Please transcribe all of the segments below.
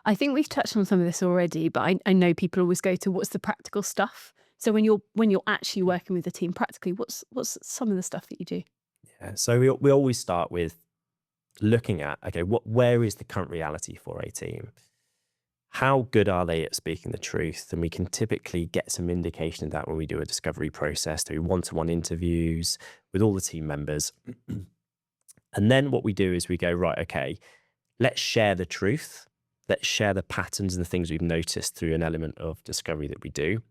I think we've touched on some of this already, but I know people always go to what's the practical stuff. So when you're actually working with the team practically, what's some of the stuff that you do? Yeah. So we always start with looking at, okay, where is the current reality for a team? How good are they at speaking the truth? And we can typically get some indication of that when we do a discovery process through one-to-one interviews with all the team members. And then what we do is we go, right, okay, let's share the truth. Let's share the patterns and the things we've noticed through an element of discovery that we do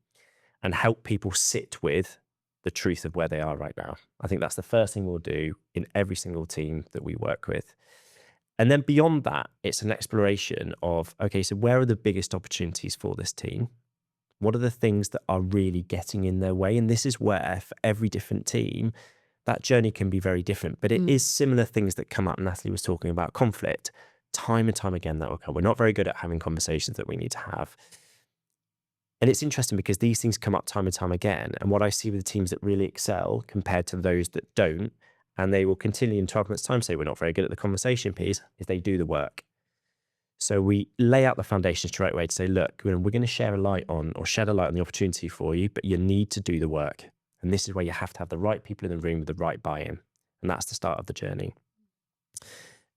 and help people sit with the truth of where they are right now. I think that's the first thing we'll do in every single team that we work with. And then beyond that, it's an exploration of, okay, so where are the biggest opportunities for this team? What are the things that are really getting in their way? And this is where, for every different team, that journey can be very different. But it Mm. is similar things that come up. Natalie was talking about conflict. Time and time again, that will come. We're not very good at having conversations that we need to have. And it's interesting because these things come up time and time again. And what I see with the teams that really excel compared to those that don't, and they will continue in 12 months' time say we're not very good at the conversation piece, is they do the work. So we lay out the foundation straight away to say, look, we're going to share a light on or shed a light on the opportunity for you, but you need to do the work. And this is where you have to have the right people in the room with the right buy-in. And that's the start of the journey.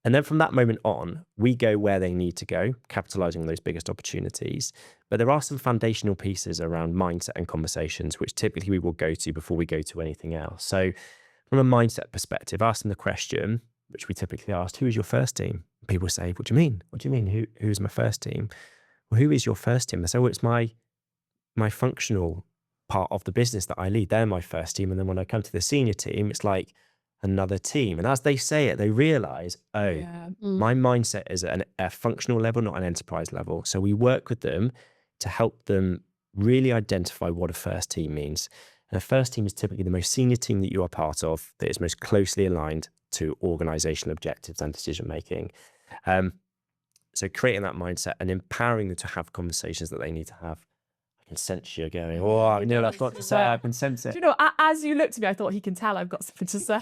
And then from that moment on, we go where they need to go, capitalizing on those biggest opportunities. But there are some foundational pieces around mindset and conversations, which typically we will go to before we go to anything else. So from a mindset perspective, ask them the question, which we typically ask, who is your first team? People say, what do you mean? What do you mean? Who's my first team? Well, who is your first team? They say, well, it's my functional part of the business that I lead. They're my first team. And then when I come to the senior team, it's like another team. And as they say it, they realize, oh, Yeah. my mindset is at a functional level, not an enterprise level. So we work with them to help them really identify what a first team means. And a first team is typically the most senior team that you are part of that is most closely aligned to organizational objectives and decision making. So creating that mindset and empowering them to have conversations that they need to have. I can sense you going, oh, I know that's not to say. I can sense Do it. you know, as you looked at me, I thought he can tell I've got something to say.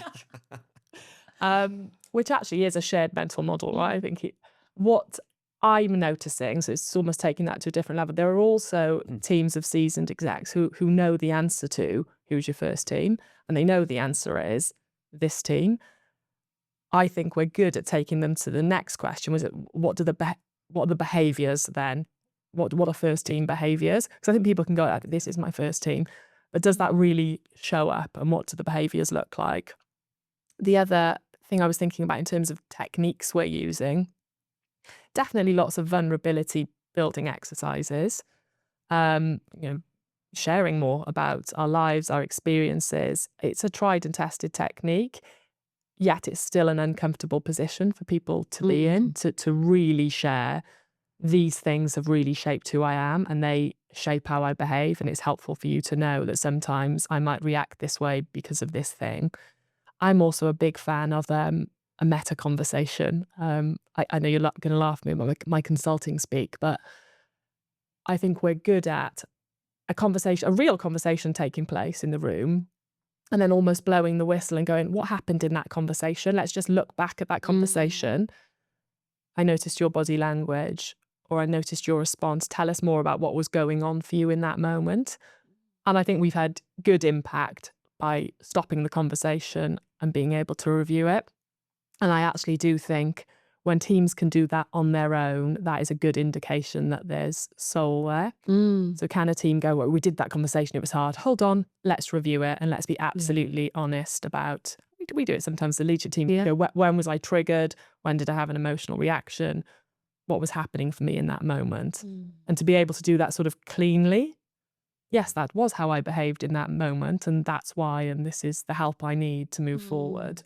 Which actually is a shared mental model, right? I think what I'm noticing, so it's almost taking that to a different level. There are also teams of seasoned execs who know the answer to who's your first team, and they know the answer is this team. I think we're good at taking them to the next question. Was it what are the behaviours then? What are first team behaviours? Because I think people can go, this is my first team, but does that really show up? And what do the behaviours look like? The other thing I was thinking about in terms of techniques we're using, definitely lots of vulnerability building exercises. You know, sharing more about our lives, our experiences. It's a tried and tested technique. Yet it's still an uncomfortable position for people to be in, to really share. These things have really shaped who I am and they shape how I behave. And it's helpful for you to know that sometimes I might react this way because of this thing. I'm also a big fan of a meta conversation. I know you're going to laugh at me about my consulting speak, but I think we're good at a real conversation taking place in the room, and then almost blowing the whistle and going, what happened in that conversation? Let's just look back at that conversation. I noticed your body language, or I noticed your response. Tell us more about what was going on for you in that moment. And I think we've had good impact by stopping the conversation and being able to review it. And I actually do think when teams can do that on their own, that is a good indication that there's soul there. So can a team go, well, we did that conversation, it was hard. Hold on, let's review it and let's be absolutely honest about, we do it sometimes, the leadership team, you know, when was I triggered? When did I have an emotional reaction? What was happening for me in that moment? And to be able to do that sort of cleanly, yes, that was how I behaved in that moment and that's why, and this is the help I need to move forward.